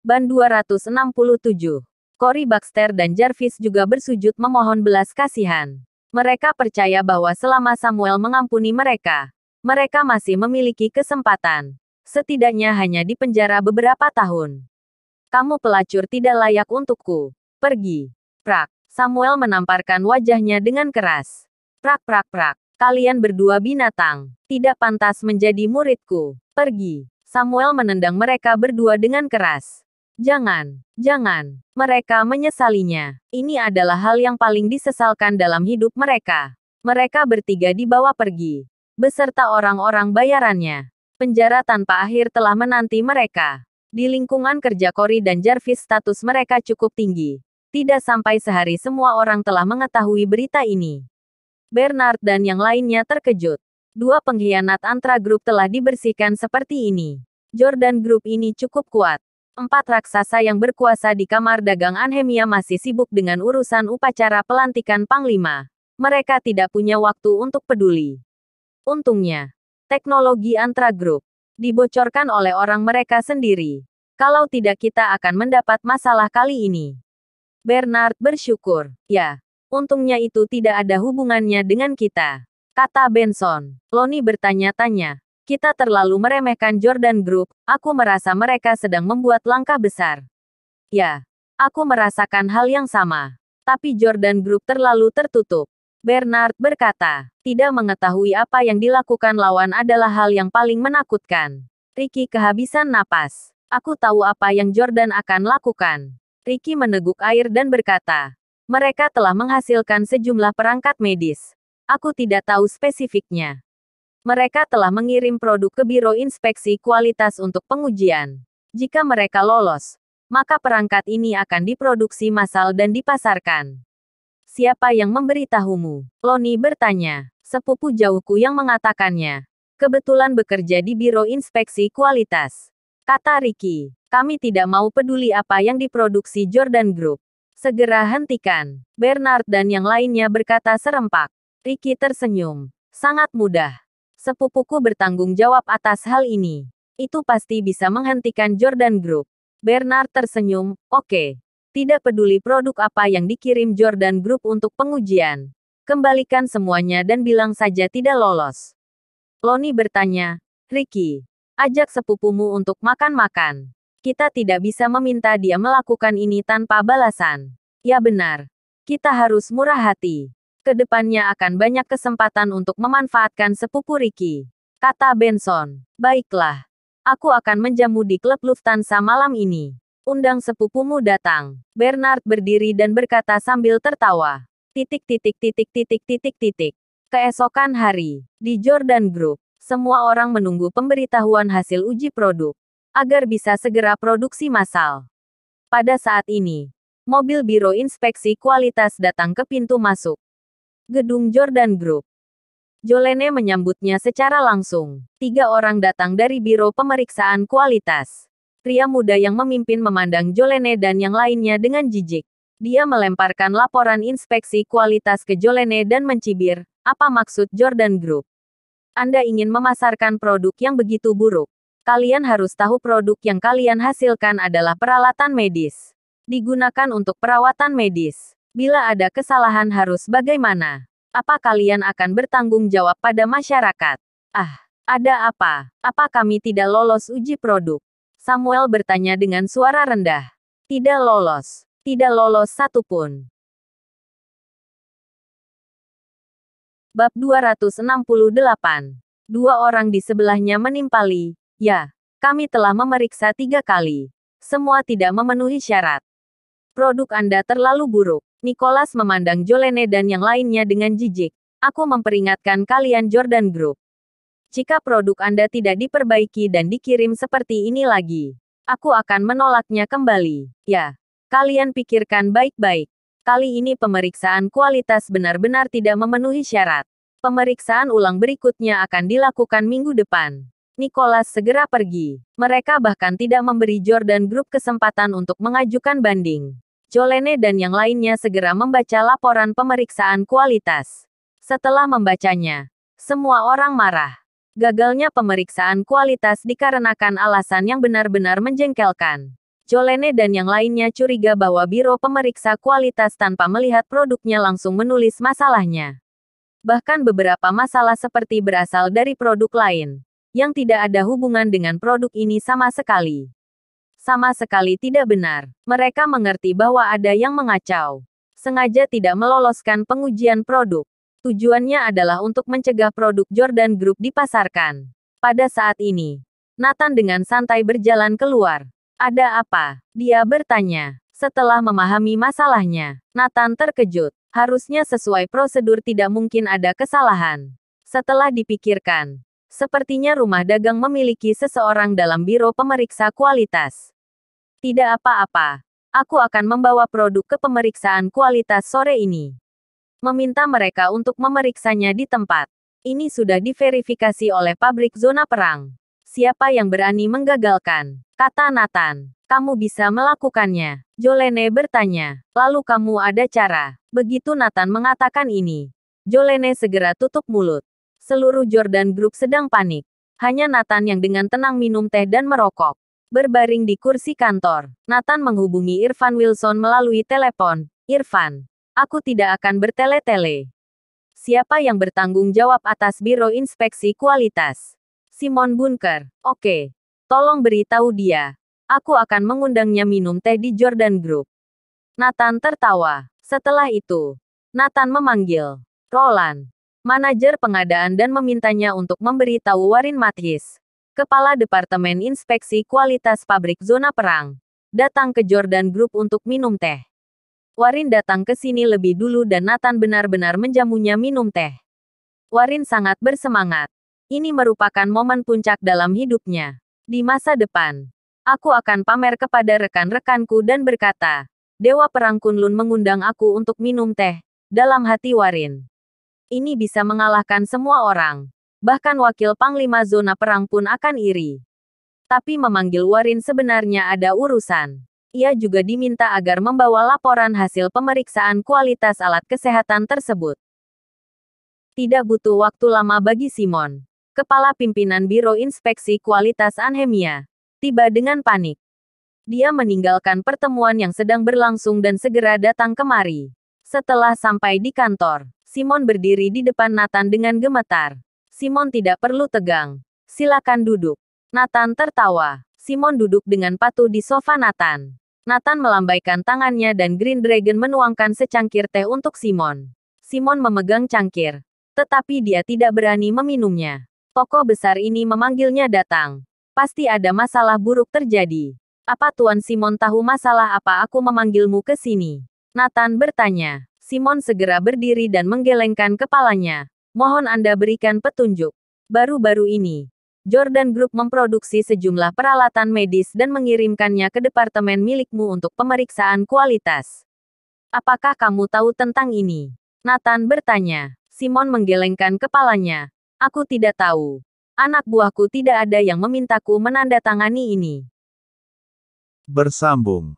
Ban 267. Cory Baxter dan Jarvis juga bersujud memohon belas kasihan. Mereka percaya bahwa selama Samuel mengampuni mereka, mereka masih memiliki kesempatan. Setidaknya hanya di penjara beberapa tahun. Kamu pelacur tidak layak untukku. Pergi. Prak. Samuel menamparkan wajahnya dengan keras. Prak prak prak. Kalian berdua binatang. Tidak pantas menjadi muridku. Pergi. Samuel menendang mereka berdua dengan keras. Jangan. Jangan. Mereka menyesalinya. Ini adalah hal yang paling disesalkan dalam hidup mereka. Mereka bertiga dibawa pergi. Beserta orang-orang bayarannya. Penjara tanpa akhir telah menanti mereka. Di lingkungan kerja Cory dan Jarvis status mereka cukup tinggi. Tidak sampai sehari semua orang telah mengetahui berita ini. Bernard dan yang lainnya terkejut. Dua pengkhianat Antra Group telah dibersihkan seperti ini. Jordan Group ini cukup kuat. 4 raksasa yang berkuasa di kamar dagang Anhemia masih sibuk dengan urusan upacara pelantikan Panglima. Mereka tidak punya waktu untuk peduli. Untungnya, teknologi Antra Group dibocorkan oleh orang mereka sendiri. Kalau tidak kita akan mendapat masalah kali ini. Bernard bersyukur. Ya, untungnya itu tidak ada hubungannya dengan kita, kata Benson. Lonnie bertanya-tanya. Kita terlalu meremehkan Jordan Group, aku merasa mereka sedang membuat langkah besar. Ya, aku merasakan hal yang sama. Tapi Jordan Group terlalu tertutup. Bernard berkata, tidak mengetahui apa yang dilakukan lawan adalah hal yang paling menakutkan. Ricky kehabisan napas. Aku tahu apa yang Jordan akan lakukan. Ricky meneguk air dan berkata, mereka telah menghasilkan sejumlah perangkat medis. Aku tidak tahu spesifiknya. Mereka telah mengirim produk ke Biro Inspeksi Kualitas untuk pengujian. Jika mereka lolos, maka perangkat ini akan diproduksi massal dan dipasarkan. Siapa yang memberitahumu? Lonnie bertanya. Sepupu jauhku yang mengatakannya. Kebetulan bekerja di Biro Inspeksi Kualitas. Kata Ricky. Kami tidak mau peduli apa yang diproduksi Jordan Group. Segera hentikan. Bernard dan yang lainnya berkata serempak. Ricky tersenyum. Sangat mudah. Sepupuku bertanggung jawab atas hal ini. Itu pasti bisa menghentikan Jordan Group. Bernard tersenyum. Oke. Tidak peduli produk apa yang dikirim Jordan Group untuk pengujian. Kembalikan semuanya dan bilang saja tidak lolos. Lonnie bertanya, Ricky, ajak sepupumu untuk makan-makan. Kita tidak bisa meminta dia melakukan ini tanpa balasan. Ya benar. Kita harus murah hati. Kedepannya akan banyak kesempatan untuk memanfaatkan sepupu Ricky. Kata Benson. Baiklah. Aku akan menjamu di klub Lufthansa malam ini. Undang sepupumu datang. Bernard berdiri dan berkata sambil tertawa. Keesokan hari, di Jordan Group, semua orang menunggu pemberitahuan hasil uji produk, agar bisa segera produksi massal. Pada saat ini, mobil Biro Inspeksi Kualitas datang ke pintu masuk gedung Jordan Group. Jolene menyambutnya secara langsung. 3 orang datang dari Biro Pemeriksaan Kualitas. Pria muda yang memimpin memandang Jolene dan yang lainnya dengan jijik. Dia melemparkan laporan inspeksi kualitas ke Jolene dan mencibir, apa maksud Jordan Group? Anda ingin memasarkan produk yang begitu buruk. Kalian harus tahu produk yang kalian hasilkan adalah peralatan medis. Digunakan untuk perawatan medis. Bila ada kesalahan harus bagaimana? Apa kalian akan bertanggung jawab pada masyarakat? Ah, ada apa? Apa kami tidak lolos uji produk? Samuel bertanya dengan suara rendah. Tidak lolos. Tidak lolos satupun. Bab 268. 2 orang di sebelahnya menimpali. Ya, kami telah memeriksa 3 kali. Semua tidak memenuhi syarat. Produk Anda terlalu buruk. Nicholas memandang Jolene dan yang lainnya dengan jijik. Aku memperingatkan kalian Jordan Group. Jika produk Anda tidak diperbaiki dan dikirim seperti ini lagi, aku akan menolaknya kembali. Ya, kalian pikirkan baik-baik. Kali ini pemeriksaan kualitas benar-benar tidak memenuhi syarat. Pemeriksaan ulang berikutnya akan dilakukan minggu depan. Nicholas segera pergi. Mereka bahkan tidak memberi Jordan Group kesempatan untuk mengajukan banding. Jolene dan yang lainnya segera membaca laporan pemeriksaan kualitas. Setelah membacanya, semua orang marah. Gagalnya pemeriksaan kualitas dikarenakan alasan yang benar-benar menjengkelkan. Jolene dan yang lainnya curiga bahwa biro pemeriksa kualitas tanpa melihat produknya langsung menulis masalahnya. Bahkan beberapa masalah seperti berasal dari produk lain, yang tidak ada hubungan dengan produk ini sama sekali. Sama sekali tidak benar. Mereka mengerti bahwa ada yang mengacau. Sengaja tidak meloloskan pengujian produk. Tujuannya adalah untuk mencegah produk Jordan Group dipasarkan. Pada saat ini, Nathan dengan santai berjalan keluar. Ada apa? Dia bertanya. Setelah memahami masalahnya, Nathan terkejut. Harusnya sesuai prosedur tidak mungkin ada kesalahan. Setelah dipikirkan, sepertinya rumah dagang memiliki seseorang dalam biro pemeriksa kualitas. Tidak apa-apa. Aku akan membawa produk ke pemeriksaan kualitas sore ini. Meminta mereka untuk memeriksanya di tempat. Ini sudah diverifikasi oleh pabrik zona perang. Siapa yang berani menggagalkan? Kata Nathan. Kamu bisa melakukannya. Jolene bertanya. Lalu kamu ada cara. Begitu Nathan mengatakan ini, Jolene segera tutup mulut. Seluruh Jordan Group sedang panik. Hanya Nathan yang dengan tenang minum teh dan merokok. Berbaring di kursi kantor, Nathan menghubungi Irfan Wilson melalui telepon. Irfan, aku tidak akan bertele-tele. Siapa yang bertanggung jawab atas Biro Inspeksi Kualitas? Simon Bunker. Oke. Tolong beritahu dia. Aku akan mengundangnya minum teh di Jordan Group. Nathan tertawa. Setelah itu, Nathan memanggil Roland, manajer pengadaan dan memintanya untuk memberitahu Warin Mathis, Kepala Departemen Inspeksi Kualitas Pabrik Zona Perang, datang ke Jordan Group untuk minum teh. Warin datang ke sini lebih dulu dan Nathan benar-benar menjamunya minum teh. Warin sangat bersemangat. Ini merupakan momen puncak dalam hidupnya. Di masa depan, aku akan pamer kepada rekan-rekanku dan berkata, Dewa Perang Kunlun mengundang aku untuk minum teh. Dalam hati Warin, ini bisa mengalahkan semua orang. Bahkan wakil Panglima Zona Perang pun akan iri. Tapi memanggil Warin sebenarnya ada urusan. Ia juga diminta agar membawa laporan hasil pemeriksaan kualitas alat kesehatan tersebut. Tidak butuh waktu lama bagi Simon, kepala pimpinan Biro Inspeksi Kualitas Anhemia, tiba dengan panik. Dia meninggalkan pertemuan yang sedang berlangsung dan segera datang kemari. Setelah sampai di kantor, Simon berdiri di depan Nathan dengan gemetar. Simon tidak perlu tegang. Silakan duduk. Nathan tertawa. Simon duduk dengan patuh di sofa Nathan. Nathan melambaikan tangannya dan Green Dragon menuangkan secangkir teh untuk Simon. Simon memegang cangkir, tetapi dia tidak berani meminumnya. Tokoh besar ini memanggilnya datang. Pasti ada masalah buruk terjadi. Apa Tuan Simon tahu masalah apa aku memanggilmu ke sini? Nathan bertanya. Simon segera berdiri dan menggelengkan kepalanya. Mohon Anda berikan petunjuk. Baru-baru ini, Jordan Group memproduksi sejumlah peralatan medis dan mengirimkannya ke departemen milikmu untuk pemeriksaan kualitas. Apakah kamu tahu tentang ini? Nathan bertanya. Simon menggelengkan kepalanya. Aku tidak tahu. Anak buahku tidak ada yang memintaku menandatangani ini. Bersambung.